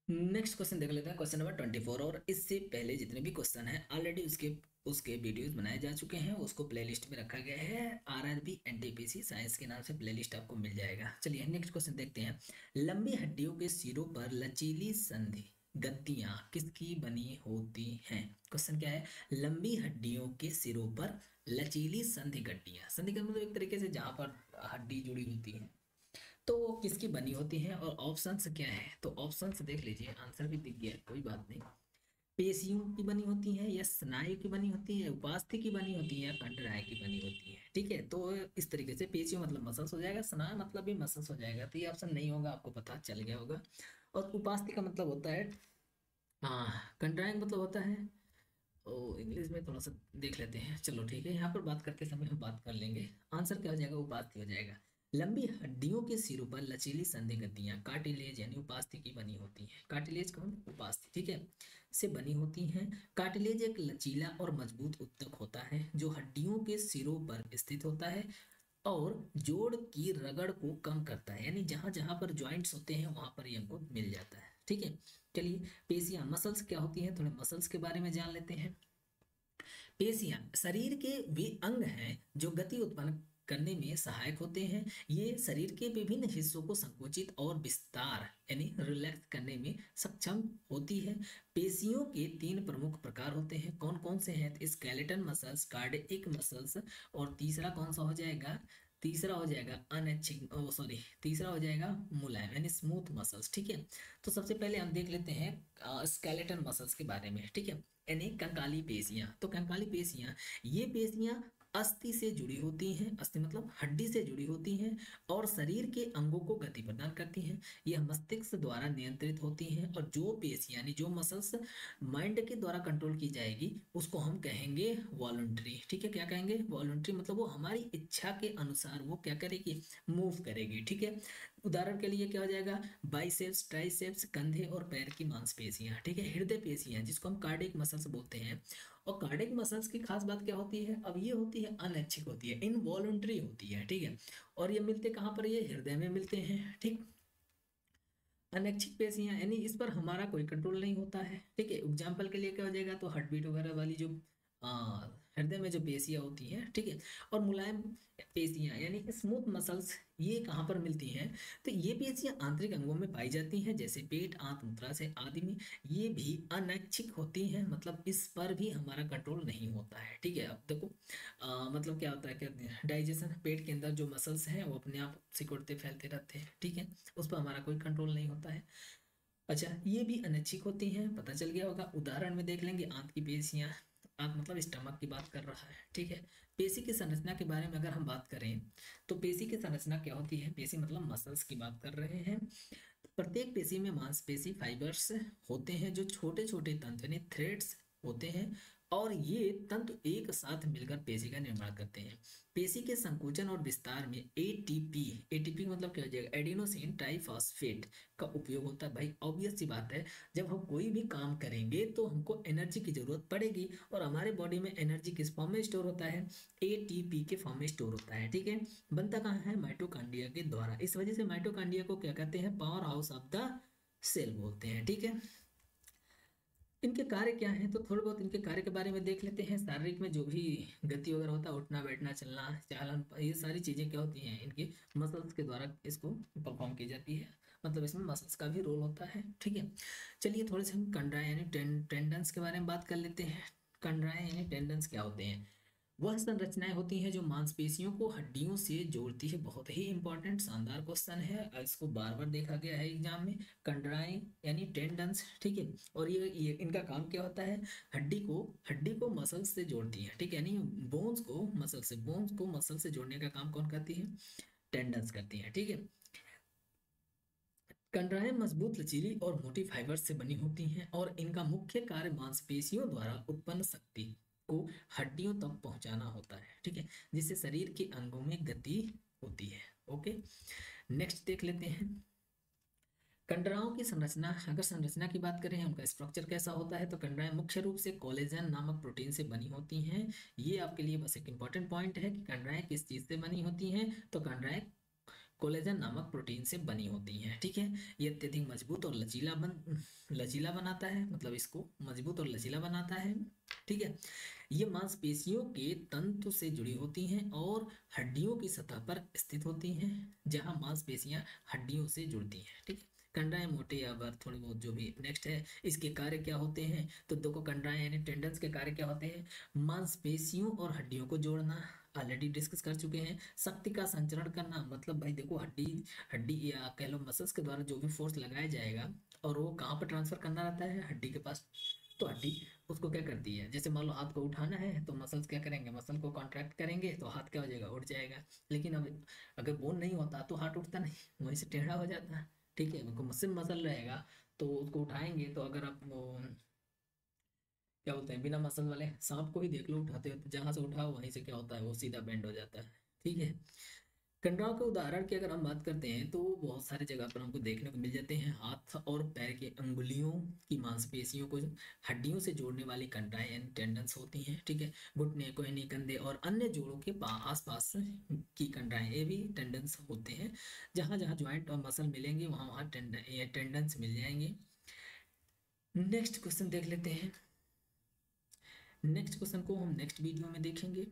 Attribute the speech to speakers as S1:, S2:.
S1: Next question देख लेते हैं, क्वेश्चन नंबर 24। और इससे पहले जितने भी क्वेश्चन हैं ऑलरेडी उसके उसके वीडियोस बनाए जा चुके हैं, उसको प्लेलिस्ट में रखा गया है। आरआरबी एनटीपीसी साइंस के नाम से प्लेलिस्ट आपको मिल जाएगा। चलिए नेक्स्ट क्वेश्चन देखते हैं। लंबी हड्डियों के सिरों पर लचीली संधि गद्दियां किसकी बनी होती हैं? क्वेश्चन क्या है? लंबी हड्डियों के सिरों पर लचीली संधि गड्डियां, संधि का मतलब एक तरीके से जहां पर हड्डी जुड़ी होती है, तो वो किसकी बनी होती है? और ऑप्शंस क्या है? तो ऑप्शंस देख लीजिए, आंसर भी दिख गया, कोई बात नहीं। पेशियों की बनी होती है, या स्नायु की बनी होती है, उपास्थि की बनी होती है, या कंडराय की बनी होती है। ठीक है, तो इस तरीके से पेशियों मतलब मसल्स हो जाएगा, स्नायु मतलब भी मसल्स हो जाएगा, तो ये ऑप्शन नहीं होगा, आपको पता चल गया होगा। और उपास्थि का मतलब होता है, हाँ, कंडराय मतलब होता है, ओ इंग्लिश में थोड़ा सा देख लेते हैं, चलो ठीक है, यहाँ पर बात करते समय हम बात कर लेंगे। आंसर क्या हो जाएगा? उपास्थि हो जाएगा। लंबी हड्डियों के सिरों पर लचीली संधि गद्दियां कार्टिलेज यानी उपास्थि की बनी होती हैं। कार्टिलेज कौन? उपास्थि, ठीक है, से बनी होती हैं। कार्टिलेज एक लचीला और मजबूत ऊतक होता है जो हड्डियों के सिरों पर स्थित होता है और जोड़ की रगड़ को कम करता है, यानी जहां जहां पर जॉइंट्स होते हैं वहां पर ये हमको मिल जाता है। ठीक है, चलिए पेशियां मसल्स क्या होती हैं, थोड़े मसल्स के बारे में जान लेते हैं। पेशियां शरीर के वे अंग हैं जो गति उत्पन्न करने में सहायक होते हैं। ये शरीर के विभिन्न हिस्सों को संकुचित और विस्तार यानी रिलैक्स करने में सक्षम होती है। पेशियों के तीन प्रमुख प्रकार होते हैं, कौन कौन से हैं? तो स्केलेटन मसल्स, कार्डियक मसल्स, और तीसरा कौन सा हो जाएगा? तीसरा हो जाएगा अनैच्छिक, सॉरी, तीसरा हो जाएगा मुलायम यानी स्मूथ मसल्स। ठीक है, तो सबसे पहले हम देख लेते हैं स्केलेटन मसल्स के बारे में। ठीक है, यानी कंकाली पेशियां। तो कंकाली पेशियां, ये पेशियां अस्थि से जुड़ी होती हैं, अस्थि मतलब हड्डी से जुड़ी होती हैं, और शरीर के अंगों को गति प्रदान करती हैं। यह मस्तिष्क द्वारा नियंत्रित होती हैं, और जो पेशियां यानी जो मसल्स माइंड के द्वारा कंट्रोल की जाएगी उसको हम कहेंगे वॉलंटरी। ठीक है, क्या कहेंगे? वॉलंटरी, मतलब वो हमारी इच्छा के अनुसार वो क्या करेगी? मूव करेगी। ठीक है, उदाहरण के लिए क्या हो जाएगा? बाइसेप्स, ट्राइसेप्स, कंधे और पैर की मांसपेशियां। ठीक है, हृदय पेशियां जिसको हम कार्डियक मसल्स बोलते हैं। और कार्डियक मसल्स की खास बात क्या होती है? अब ये होती है अनैच्छिक होती है, इनवॉलंटरी होती है। ठीक है, और ये मिलते कहाँ पर? ये हृदय में मिलते हैं। ठीक, अनैच्छिक पेशियां यानी इस पर हमारा कोई कंट्रोल नहीं होता है। ठीक है, एग्जाम्पल के लिए क्या हो जाएगा? तो हार्ट बीट वगैरह वाली जो आ, हृदय में जो पेशियां होती हैं। ठीक है, और मुलायम पेशियां यानी स्मूथ मसल्स, ये कहाँ पर मिलती हैं? तो ये पेशियां आंतरिक अंगों में पाई जाती हैं, जैसे पेट, आंत, मूत्राशय आदि में। ये भी अनैच्छिक होती हैं, मतलब इस पर भी हमारा कंट्रोल नहीं होता है। ठीक है, अब देखो मतलब क्या होता है, कहते हैं डाइजेशन, पेट के अंदर जो मसल्स हैं वो अपने आप सिकुड़ते फैलते रहते हैं। ठीक है, उस पर हमारा कोई कंट्रोल नहीं होता है। अच्छा, ये भी अनैच्छिक होती हैं, पता चल गया होगा। उदाहरण में देख लेंगे, आंत की पेशियां, आंत मतलब स्टमक की बात कर रहा है। ठीक है, पेशी की संरचना के बारे में अगर हम बात करें तो पेशी की संरचना क्या होती है? पेशी मतलब मसल्स की बात कर रहे हैं। प्रत्येक पेशी में मांसपेशी फाइबर्स होते हैं जो छोटे छोटे तंतु यानी थ्रेड्स होते हैं, और ये तंतु एक साथ मिलकर पेशी का निर्माण करते हैं। पेशी के संकोचन और विस्तार में एटीपी, एटीपी मतलब क्या हो जाएगा? एडिनोसिन ट्राइफॉस्फेट का उपयोग होता है। भाई ऑब्वियस सी बात है, जब हम कोई भी काम करेंगे तो हमको एनर्जी की जरूरत पड़ेगी, और हमारे बॉडी में एनर्जी किस फॉर्म में स्टोर होता है? एटीपी के फॉर्म में स्टोर होता है। ठीक है, बनता कहाँ है? माइटोकांड्रिया के द्वारा। इस वजह से माइटोकांड्रिया को क्या कहते हैं? Power house of the cell बोलते हैं। ठीक है, इनके कार्य क्या हैं? तो थोड़े बहुत इनके कार्य के बारे में देख लेते हैं। शारीरिक में जो भी गति वगैरह होता है, उठना बैठना चलना चालन, ये सारी चीजें क्या होती हैं? इनके मसल्स के द्वारा इसको परफॉर्म की जाती है, मतलब इसमें मसल्स का भी रोल होता है। ठीक है, चलिए थोड़े से हम कंडराई यानी टेंडन्स के बारे में बात कर लेते हैं। कंडराई यानी टेंडन्स क्या होते हैं? वह संरचनाएं होती हैं जो मांसपेशियों को हड्डियों से जोड़ती है। बहुत ही इंपॉर्टेंट शानदार क्वेश्चन है, इसको बार बार देखा गया है एग्जाम में। कंडराएं यानी टेंडन्स। ठीक है, और ये इनका काम क्या होता है? हड्डी को मसल्स से जोड़ती है। ठीक है, यानी बोन्स को मसल से जोड़ने का काम कौन करती है? टेंडन्स करती है। ठीक है, कंडराएं मजबूत, लचीली और मोटी फाइबर से बनी होती हैं, और इनका मुख्य कार्य मांसपेशियों द्वारा उत्पन्न शक्ति को हड्डियों तक पहुंचाना होता है। ठीक है, जिससे शरीर के अंगों में गति होती है। ओके, नेक्स्ट देख लेते हैं। कंडराओं की संरचना, अगर संरचना की बात करें, उनका स्ट्रक्चर कैसा होता है? तो कंडराएं मुख्य रूप से कोलेजन नामक प्रोटीन से बनी होती हैं। ये आपके लिए बस एक इंपॉर्टेंट पॉइंट है कि कंडराएं किस चीज से बनी होती हैं। तो कंडराएं कोलेजन नामक प्रोटीन से बनी होती हैं। ठीक है, ये अत्यधिक मजबूत और लचीला बनाता है, मतलब इसको मजबूत और लचीला बनाता है। ठीक है, ये मांसपेशियों के तंतु से जुड़ी होती हैं और हड्डियों की सतह पर स्थित होती हैं, जहां मांसपेशियां हड्डियों से जुड़ती हैं। ठीक है, कंडराएं मोटे या वर्ग थोड़ी बहुत जो भी नेक्स्ट है, इसके कार्य क्या होते हैं? तो देखो कंडराएं यानी टेंडन्स के कार्य क्या होते हैं? मांसपेशियों और हड्डियों को जोड़ना, ऑलरेडी डिस्कस कर चुके हैं। शक्ति का संचरण करना, मतलब भाई देखो हड्डी हड्डी या कह लो मसल्स के द्वारा जो भी फोर्स लगाया जाएगा और वो कहाँ पर ट्रांसफर करना रहता है? हड्डी के पास। तो हड्डी उसको क्या करती है? जैसे मान लो हाथ को उठाना है तो मसल्स क्या करेंगे? मसल को कॉन्ट्रैक्ट करेंगे तो हाथ क्या हो जाएगा? उठ जाएगा। लेकिन अब अगर बोन नहीं होता तो हाथ उठता नहीं, वहीं से टेढ़ा हो जाता है। ठीक है, उनको सिर्फ मसल रहेगा तो उसको उठाएंगे। तो अगर आप वो क्या बोलते हैं, बिना मसल वाले सांप को ही देख लो, उठाते हो तो जहां से उठाओ वहीं से क्या होता है? वो सीधा बेंड हो जाता है। ठीक है, कंडराव के उदाहरण की अगर हम बात करते हैं तो बहुत सारी जगह पर हमको देखने को मिल जाते हैं। हाथ और पैर की अंगुलियों की मांसपेशियों को हड्डियों से जोड़ने वाली कंडराएं यानी टेंडन्स होती हैं। ठीक है, घुटने, कोहनी, कंधे और अन्य जोड़ों के आसपास की कंडराएं, ये भी टेंडन्स होते हैं। जहां जहां ज्वाइंट और मसल मिलेंगे वहां वहां टेंडन्स मिल जाएंगे। नेक्स्ट क्वेश्चन देख लेते हैं। नेक्स्ट क्वेश्चन को हम नेक्स्ट वीडियो में देखेंगे।